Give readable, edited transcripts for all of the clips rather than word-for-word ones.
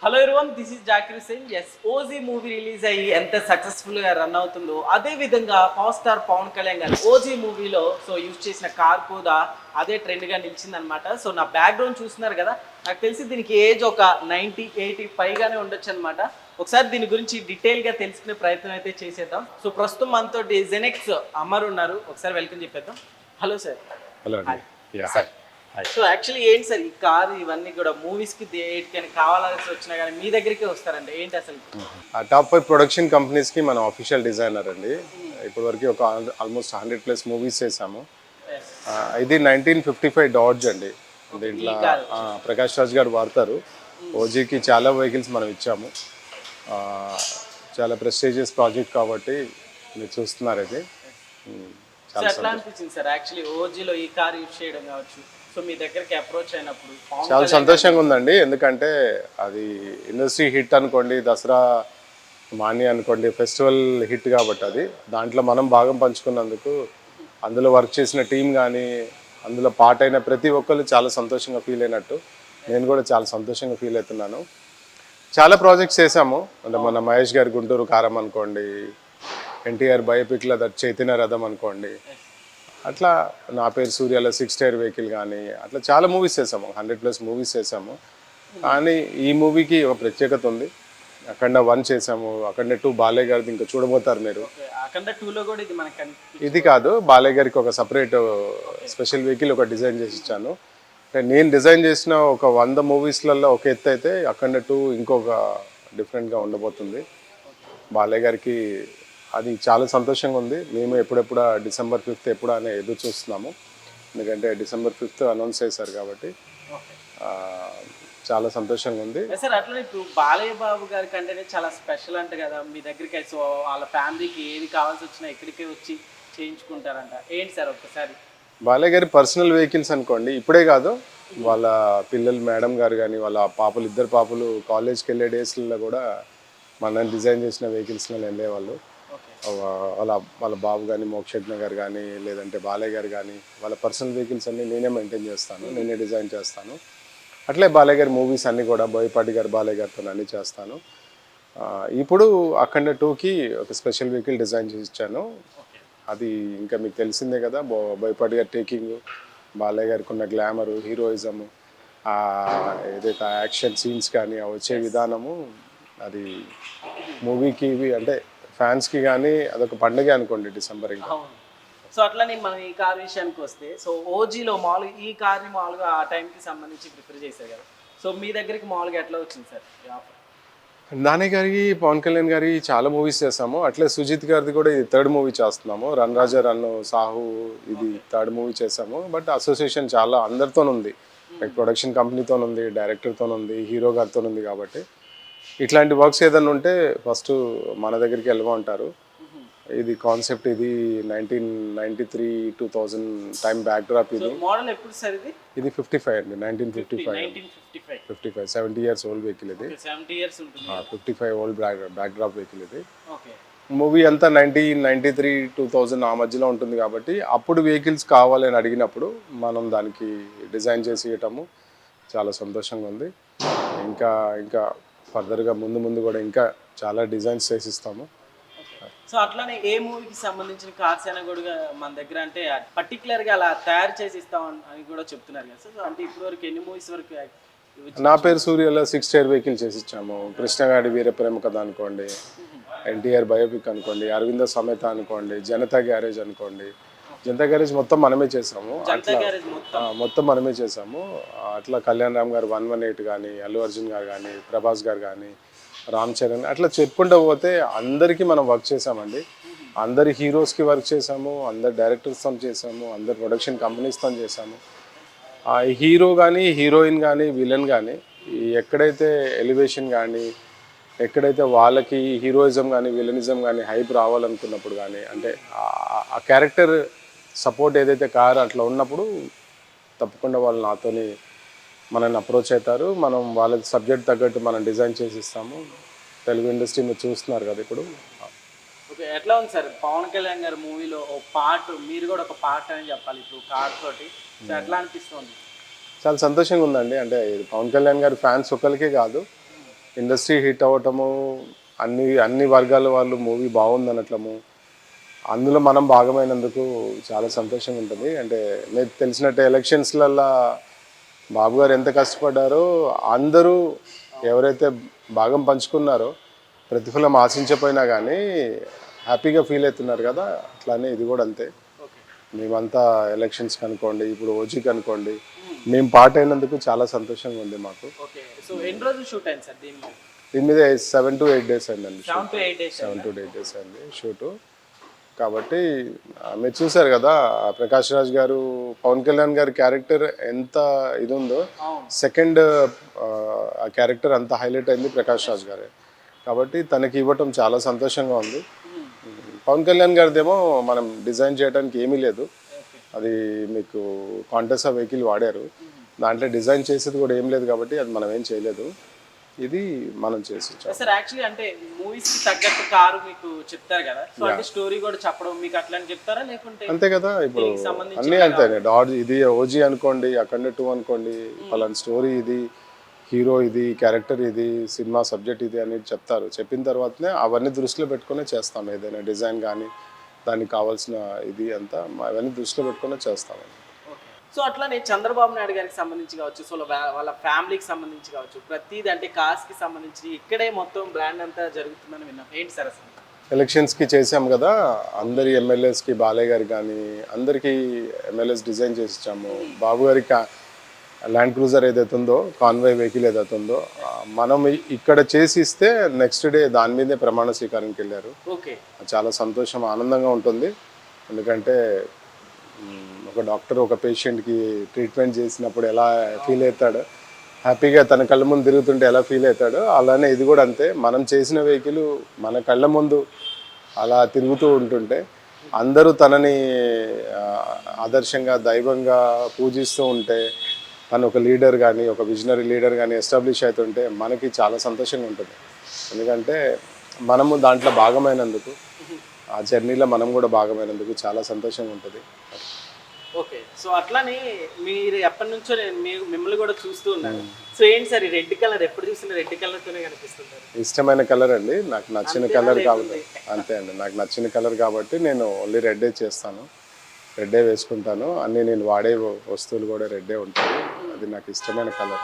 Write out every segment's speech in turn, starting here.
Hello everyone, this is Zakir Hussain. Yes, OG movie release అయ్యి ఎంత సక్సెస్ఫుల్గా రన్ అవుతుందో అదే విధంగా పవర్ స్టార్ పవన్ కళ్యాణ్ గారు ఓజీ మూవీలో యూజ్ చేసిన కార్ కూడా అదే ట్రెండ్గా నిలిచిందనమాట. సో నా బ్యాక్గ్రౌండ్ చూస్తున్నారు కదా, నాకు తెలిసి దీనికి ఏజ్ ఒక 90-80 పైగానే ఉండొచ్చు అనమాట. ఒకసారి దీని గురించి డీటెయిల్గా తెలుసుకునే ప్రయత్నం అయితే చేసేద్దాం. సో ప్రస్తుతం మనతో జెనెక్స్ అమర్ ఉన్నారు, ఒకసారి వెల్కమ్ చెప్పేద్దాం. Hello sir. Hello sir. So actually ఏంటి సార్ ఈ కార్ ఇవన్నీ కూడా మూవీస్కి దేనికైనా కావాల్సి వచ్చినా కానీ మీ దగ్గరికే వస్తారండి, ఏంటి అసలు? టాప్ 5 ప్రొడక్షన్ కంపెనీస్కి మనం అఫీషియల్ డిజైనర్ అండి. ఇప్పటివరకు ఒక ఆల్మోస్ట్ 100+ మూవీస్ చేసాము. ఇది 1955 డాడ్జ్ అండి. దీంట్లో ప్రకాష్ రాజ్ గారు వాడతారు. ఓజీకి చాలా వెహికల్స్ మనం ఇచ్చాము. చాలా ప్రెస్టీజియస్ ప్రాజెక్ట్ కాబట్టి మీరు చూస్తున్నారు. ఇది ఎట్లా అనిపించింది సార్ యాక్చువల్లీ ఓజీలో ఈ కార్ యూజ్ చేయడం కావచ్చు, సో మీ దగ్గరికి అప్రోచ్ అయినప్పుడు? చాలా సంతోషంగా ఉందండి, ఎందుకంటే అది ఇండస్ట్రీ హిట్ అనుకోండి, దసరా మాన్య అనుకోండి, ఫెస్టివల్ హిట్ కాబట్టి అది దాంట్లో మనం భాగం పంచుకున్నందుకు అందులో వర్క్ చేసిన టీం కానీ అందులో పార్ట్ అయిన ప్రతి ఒక్కరు చాలా సంతోషంగా ఫీల్ అయినట్టు నేను కూడా చాలా సంతోషంగా ఫీల్ అవుతున్నాను. చాలా ప్రాజెక్ట్స్ చేసాము, అంటే మన మహేష్ గారి గుంటూరు కారం అనుకోండి, ఎన్టీఆర్ బయోపిక్లో చైతన్య రథం అనుకోండి, అట్లా నా పేరు సూర్యాలో 6 టైర్ వెహికల్ కానీ అట్లా చాలా మూవీస్ చేసాము. 100+ మూవీస్ చేసాము. కానీ ఈ మూవీకి ఒక ప్రత్యేకత ఉంది. అఖండ 1 చేసాము, అఖండ 2 బాలయ్య గారిది ఇంకా చూడబోతారు మీరు. ఇది కాదు, బాలయ్య గారికి ఒక సపరేట్ స్పెషల్ వెహికల్ ఒక డిజైన్ చేసి ఇచ్చాను. అంటే నేను డిజైన్ చేసిన ఒక 100 మూవీస్లలో ఒక ఎత్తు అయితే అఖండ 2 ఇంకొక డిఫరెంట్గా ఉండబోతుంది. బాలయ్య గారికి అది చాలా సంతోషంగా ఉంది. మేము ఎప్పుడెప్పుడు December 5th ఎప్పుడు అనే ఎదురు చూస్తున్నాము, ఎందుకంటే December 5th అనౌన్స్ చేశారు కాబట్టి చాలా సంతోషంగా ఉంది. సార్ అట్లా ఇప్పుడు బాలయ్య బాబు గారి కంటేనే చాలా స్పెషల్ అంట కదా మీ దగ్గరికి. సో వాళ్ళ ఫ్యామిలీకి ఏది కావాల్సి వచ్చినా ఇక్కడికే వచ్చి చేయించుకుంటారంట, ఏంటి సార్ ఒక్కసారి? బాలయ్య గారి పర్సనల్ వెహికల్స్ అనుకోండి, ఇప్పుడే కాదు, వాళ్ళ పిల్లలు మేడం గారు కానీ వాళ్ళ పాపలు, 2 పాపలు కాలేజ్కి వెళ్ళే డేస్లలో కూడా మనం డిజైన్ చేసిన వెహికల్స్లో వెళ్ళేవాళ్ళు. వాళ్ళ బాబు కానీ, మోక్షజ్ఞ గారు కానీ, లేదంటే బాలయ్య గారు కానీ, వాళ్ళ పర్సనల్ వెహికల్స్ అన్నీ నేనే మెయింటైన్ చేస్తాను, నేనే డిజైన్ చేస్తాను. అట్లే బాలయ్య గారి మూవీస్ అన్నీ కూడా బోయపాటి గారు బాలయ్య గారితో అన్నీ చేస్తాను. ఇప్పుడు అఖండ 2కి ఒక స్పెషల్ వెహికల్ డిజైన్ చేసి ఇచ్చాను. అది ఇంకా మీకు తెలిసిందే కదా, బోయపాటి గారి టేకింగ్, బాలయ్య గారికి ఉన్న గ్లామరు, హీరోయిజము, ఏదైతే యాక్షన్ సీన్స్ కానీ వచ్చే విధానము, అది మూవీకి అంటే ఫ్యాన్స్కి కానీ అదొక పండుగ అనుకోండి December. ఇంకా సో అట్లనే మనం ఈ కార్ విషయానికి వస్తే, సో ఓజీలో మామూలుగా ఈ కార్ని మామూలుగా ఆ టైంకి సంబంధించి ప్రిఫర్ చేశారు కదా, సో మీ దగ్గరికి మామూలుగా ఎట్లా వచ్చింది సార్? నాని గారికి, పవన్ కళ్యాణ్ గారి చాలా మూవీస్ చేసాము. అట్లే సుజిత్ గారిది కూడా ఇది 3rd మూవీ చేస్తున్నాము. రన్ రాజా రన్, సాహు, ఇది 3rd మూవీ చేసాము. బట్ అసోసియేషన్ చాలా అందరితో ఉంది, లైక్ ప్రొడక్షన్ కంపెనీతో ఉంది, డైరెక్టర్తో ఉంది, హీరో గారితో ఉంది. కాబట్టి ఇట్లాంటి వర్క్స్ ఏదైనా ఉంటే ఫస్ట్ మన దగ్గరికి వెళ్ళమంటారు. ఇది కాన్సెప్ట్, ఇది 1993-2000 టైం బ్యాక్ డ్రాప్. ఇది మోడల్ ఎప్పుడు సార్? ఇది 55 అండి, 1955. 70 years ఓల్డ్ వెహికల్ ఇది. 55 ఓల్డ్ బ్యాక్ డ్రాప్ వెహికల్ ఇది. మూవీ అంతా 1993-2000 ఆ మధ్యలో ఉంటుంది కాబట్టి అప్పుడు వెహికల్స్ కావాలని అడిగినప్పుడు మనం దానికి డిజైన్ చేసి ఇవ్వటము చాలా సంతోషంగా ఉంది. ఇంకా ఫర్దర్గా ముందు కూడా ఇంకా చాలా డిజైన్స్ చేసిస్తాము. సో అట్లానే ఏ మూవీకి సంబంధించిన కార్స్ అయినా కూడా మన దగ్గర అంటే పర్టికులర్గా అలా తయారు చేసి ఇస్తాం అని కూడా చెప్తున్నారు కదా సార్. అంటే ఇప్పుడు వరకు ఎన్ని మూవీస్ వరకు? నా పేరు సూర్యలో 6 టైర్ వెహికల్ చేసి ఇచ్చాము. కృష్ణగాడి వీర ప్రేమ కథ అనుకోండి, ఎన్టీఆర్ బయోపిక్ అనుకోండి, అరవింద సమేత అనుకోండి, జనతా గ్యారేజ్ అనుకోండి. జనతా గ్యారేజ్ మొత్తం మనమే చేసాము. జనతా అట్లా గ్యారేజ్ మొత్తం మొత్తం మనమే చేసాము. అట్లా కళ్యాణ్ రామ్ గారు 118 కానీ, అల్లు అర్జున్ గారు కానీ, ప్రభాస్ గారు కానీ, రామ్ చరణ్ అట్లా చెప్పుకుంటూ పోతే అందరికీ మనం వర్క్ చేసామండి. అందరి హీరోస్కి వర్క్ చేసాము, అందరు డైరెక్టర్స్తో చేసాము, అందరు ప్రొడక్షన్ కంపెనీస్తో చేసాము. ఆ హీరో కానీ, హీరోయిన్ కానీ, విలన్ కానీ ఎక్కడైతే ఎలివేషన్ కానీ, ఎక్కడైతే వాళ్ళకి హీరోయిజం కానీ, విలనిజం కానీ హైప్ రావాలనుకున్నప్పుడు కానీ, అంటే ఆ క్యారెక్టర్ సపోర్ట్ ఏదైతే కారో అట్లా ఉన్నప్పుడు తప్పకుండా వాళ్ళు నాతోని మనల్ని అప్రోచ్ అవుతారు. మనం వాళ్ళకి సబ్జెక్ట్ తగ్గట్టు మనం డిజైన్ చేసి ఇస్తాము. తెలుగు ఇండస్ట్రీ మీరు చూస్తున్నారు కదా ఇప్పుడు. ఓకే, ఎట్లా ఉంది సార్ పవన్ కళ్యాణ్ గారి మూవీలో ఒక పార్ట్, మీరు కూడా ఒక పార్ట్ అని చెప్పాలి ఇప్పుడు కార్ తోటి, సో ఎట్లా అనిపిస్తుంది? చాలా సంతోషంగా ఉందండి. అంటే ఇది పవన్ కళ్యాణ్ గారి ఫ్యాన్స్ ఒకరికే కాదు, ఇండస్ట్రీ హిట్ అవ్వటము, అన్ని వర్గాల వాళ్ళు మూవీ బాగుంది అనట్లము, అందులో మనం భాగమైనందుకు చాలా సంతోషంగా ఉంటుంది. అంటే మీకు తెలిసినట్టు ఎలక్షన్స్లల్లో బాబు గారు ఎంత కష్టపడ్డారో, అందరూ ఎవరైతే భాగం పంచుకున్నారో ప్రతిఫలం ఆశించకపోయినా కానీ హ్యాపీగా ఫీల్ అవుతున్నారు కదా. అట్లానే ఇది కూడా అంతే. మేమంతా ఎలక్షన్స్కి అనుకోండి, ఇప్పుడు ఓజీకి అనుకోండి, మేము పార్ట్ అయినందుకు చాలా సంతోషంగా ఉంది మాకు. ఓకే, సో ఎన్ని రోజులు షూట్ అయింది సార్ దీని మీద 7 to 8 days అయిందండి. 7 to 8 days అయింది షూటు. కాబట్టి మీరు చూసారు కదా ప్రకాష్ రాజ్ గారు, పవన్ కళ్యాణ్ గారి క్యారెక్టర్ ఎంత ఇది ఉందో, సెకండ్ ఆ క్యారెక్టర్ అంత హైలైట్ అయింది ప్రకాష్ రాజ్ గారే. కాబట్టి తనకి ఇవ్వటం చాలా సంతోషంగా ఉంది. పవన్ కళ్యాణ్ గారిదేమో మనం డిజైన్ చేయడానికి ఏమీ లేదు, అది మీకు కాంటెస్ట్ వెహికల్ వాడారు, దాంట్లో డిజైన్ చేసేది కూడా ఏం లేదు. కాబట్టి అది మనం ఏం చేయలేదు, ఇది మనం చేసి సార్. యాక్చువల్లీ అంటే మూవీస్ కి తగ్గట్టు కారు మీకు చెప్తారు కదా, సో అంటే స్టోరీ కూడా చెప్పడం మీకు అట్లా అని చెప్తారా లేకుంటే? అంతే కదా, ఇప్పుడు అన్నీ అంతే. డాడ్ ఇది ఓజీ అనుకోండి, అఖండ 2 అనుకోండి, పలానా స్టోరీ ఇది, హీరో ఇది, క్యారెక్టర్ ఇది, సినిమా సబ్జెక్ట్ ఇది అని చెప్తారు. చెప్పిన తర్వాతనే అవన్నీ దృష్టిలో పెట్టుకునే చేస్తాం. ఏదైనా డిజైన్ కానీ దానికి కావాల్సిన ఇది అంతా అవన్నీ దృష్టిలో పెట్టుకునే చేస్తామండి. సో అట్లానే చంద్రబాబు నాయుడు గారికి సంబంధించి కావచ్చు, సో వాళ్ళ ఫ్యామిలీకి సంబంధించి కావచ్చు, ప్రతిదీ అంటే కార్స్కి సంబంధించి ఇక్కడే మొత్తం బ్రాండ్ అంతా జరుగుతుందని విన్నాం. ఏంటి సార్ అసలు? ఎలక్షన్స్కి చేసాం కదా, అందరి ఎమ్మెల్యేస్కి, బాలయ్య గారికి కానీ అందరికీ ఎమ్మెల్యేస్ డిజైన్ చేసి ఇచ్చాము. బాబు గారికి ల్యాండ్ క్రూజర్ ఏదైతే ఉందో, కాన్వాయ్ వెహికల్ ఏదైతే ఉందో, మనం ఇక్కడ చేసి ఇస్తే నెక్స్ట్ డే దాని మీదే ప్రమాణ స్వీకారానికి వెళ్ళారు. ఓకే, చాలా సంతోషం, ఆనందంగా ఉంటుంది. ఎందుకంటే ఒక డాక్టర్ ఒక పేషెంట్కి ట్రీట్మెంట్ చేసినప్పుడు ఎలా ఫీల్ అవుతాడో, హ్యాపీగా తన కళ్ళ ముందు తిరుగుతుంటే ఎలా ఫీల్ అవుతాడో, అలానే ఇది కూడా అంతే. మనం చేసిన వెహికల్ మన కళ్ళ ముందు అలా తిరుగుతూ ఉంటుంటే అందరూ తనని ఆదర్శంగా, దైవంగా పూజిస్తూ ఉంటే, తను ఒక లీడర్ కానీ, ఒక విజనరీ లీడర్ కానీ ఎస్టాబ్లిష్ అవుతుంటే మనకి చాలా సంతోషంగా ఉంటుంది. ఎందుకంటే మనము దాంట్లో భాగమైనందుకు, ఆ జర్నీలో మనం కూడా భాగమైనందుకు చాలా సంతోషంగా ఉంటుంది. ఓకే, సో అట్లానే మీరు ఎప్పటి నుంచో మిమ్మల్ని కూడా చూస్తూ ఉన్నాను. సో ఏంటి సార్ ఈ రెడ్ కలర్, ఎప్పుడు చూసిన రెడ్ కలర్తోనే కనిపిస్తుంటారు? ఇష్టమైన కలర్ అండి, నాకు నచ్చిన కలర్ కాబట్టి. అంతే అండి, నాకు నచ్చిన కలర్ కాబట్టి నేను ఓన్లీ రెడ్డే చేస్తాను, రెడ్డే వేసుకుంటాను. అన్నీ నేను వాడే వస్తువులు కూడా రెడ్డే ఉంటాయి, అది నాకు ఇష్టమైన కలర్.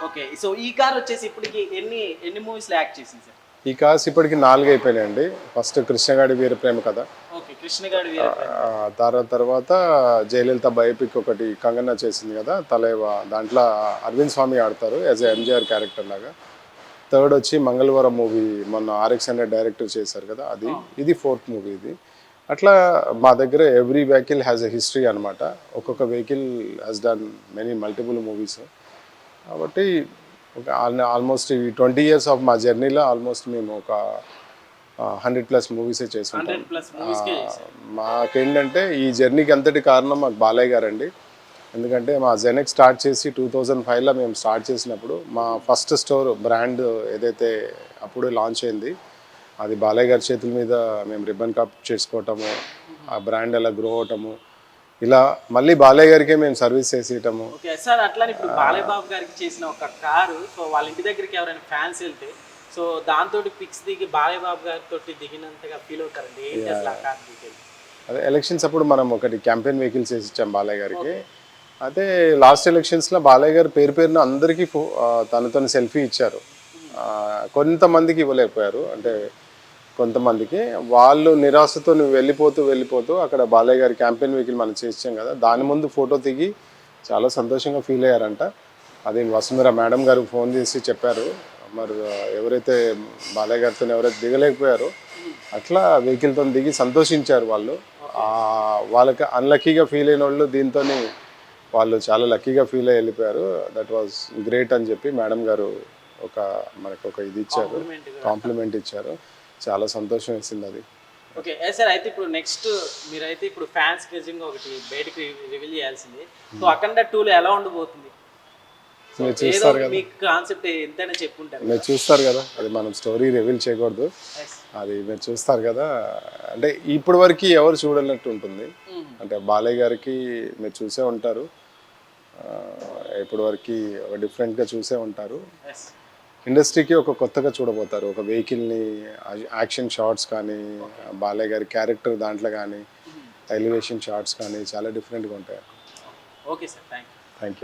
ఓకే, సో ఈ కార్ వచ్చేసి ఇప్పటికి ఎన్ని మూవీస్లో యాక్ట్ చేసింది సార్? ఈ కార్స్ ఇప్పటికి 4 అయిపోయినాయండి. ఫస్ట్ కృష్ణగాడి వీరప్రేమ కథ, తర్వాత జయలలిత బయోపిక్ ఒకటి కంగనా చేసింది కదా తలేవా, దాంట్లో అరవింద్ స్వామి ఆడతారు యాజ్ ఎంజిఆర్ క్యారెక్టర్ లాగా. థర్డ్ వచ్చి మంగళవారం మూవీ మొన్న RX100 డైరెక్టర్ చేశారు కదా, ఇది 4th మూవీ ఇది. అట్లా మా దగ్గర every vehicle has a history అనమాట. ఒక్కొక్క vehicle has done multiple movies. కాబట్టి ఒక ఆల్మోస్ట్ ఈ 20 years ఆఫ్ మా జర్నీలో ఆల్మోస్ట్ మేము ఒక 100+ మూవీసే చేసుకుంటాం. మాకేంటంటే ఈ జర్నీకి అంతటి కారణం మాకు బాలయ్య గారండి. ఎందుకంటే మా జెనెక్ స్టార్ట్ చేసి 2005లో మేము స్టార్ట్ చేసినప్పుడు మా ఫస్ట్ స్టోర్ బ్రాండ్ ఏదైతే అప్పుడు లాంచ్ అయింది, అది బాలయ్య గారి చేతుల మీద మేము రిబ్బన్ కట్ చేసుకోవటము, ఆ బ్రాండ్ ఎలా గ్రో అవటము, ఇలా మళ్ళీ బాలయ్య గారికే మేము సర్వీస్ చేసేయటము. ఓకే సార్, అట్లానే ఇప్పుడు బాలయ్య బాబు గారికి చేసిన ఒక కారు, సో వాళ్ళ ఇంటి దగ్గరికి ఎవరైనా ఫ్యాన్స్ వెళ్తే సో దాంతో పిక్స్ దిగి బాలయ్య బాబు గారితో దిగినంతగా ఫీల్ అవుతారండి. ఏంటి అసలు ఆ కార్ డీటెయిల్? అదే ఎలక్షన్స్ అప్పుడు మనం ఒకటి క్యాంపెయిన్ వెహికల్స్ వేసి ఇచ్చాం బాలయ్య గారికి. అయితే లాస్ట్ ఎలక్షన్స్లో బాలయ్య గారు పేరున అందరికీ తనతో సెల్ఫీ ఇచ్చారు, కొంతమందికి ఇవ్వలేకపోయారు. అంటే కొంతమందికి. వాళ్ళు నిరాశతో నువ్వు వెళ్ళిపోతూ అక్కడ బాలయ్య గారి క్యాంపెయిన్ వెహికల్ మనం చేసాం కదా, దాని ముందు ఫోటో దిగి చాలా సంతోషంగా ఫీల్ అయ్యారంట. అది వసుంధర మేడం గారు ఫోన్ చేసి చెప్పారు. మరి ఎవరైతే బాలయ్య గారితో ఎవరైతే దిగలేకపోయారో అట్లా వెహికల్తో దిగి సంతోషించారు వాళ్ళు. వాళ్ళకి అన్లక్కీగా ఫీల్ అయిన వాళ్ళు దీంతో వాళ్ళు చాలా లక్కీగా ఫీల్ అయ్యి వెళ్ళిపోయారు. దట్ వాజ్ గ్రేట్ అని చెప్పి మేడం గారు మనకు ఒక ఇది ఇచ్చారు, కాంప్లిమెంట్ ఇచ్చారు. చాలా సంతోషం వేసింది అది. ఓకే సార్, అయితే ఇప్పుడు నెక్స్ట్ మీరైతే ఇప్పుడు ఫ్యాన్స్ నిజంగా ఒకటి బయటకి రివీల్ చేయాల్సింది. సో అఖండ 2లో ఎలా ఉండబోతుంది? మీరు చూస్తారు కదా, మీకు కాన్సెప్ట్ ఎంతైనా చెప్పుంటారు. మీరు చూస్తారు కదా, అది మనం స్టోరీ రివీల్ చేయకూడదు, అది మీరు చూస్తారు కదా. అంటే ఇప్పటి వరకు ఎవరు చూడనట్టు ఉంటుంది. అంటే బాలయ్య గారికి మీరు చూసే ఉంటారు, ఇప్పటి వరకు డిఫరెంట్గా చూసే ఉంటారు. ఇండస్ట్రీకి ఒక కొత్తగా చూడబోతారు. ఒక వెహికల్ని యాక్షన్ షాట్స్ కానీ, బాలయ్య గారి క్యారెక్టర్ దాంట్లో కానీ, ఎలివేషన్ షాట్స్ కానీ చాలా డిఫరెంట్గా ఉంటాయి. Okay sir, thank you. Thank you.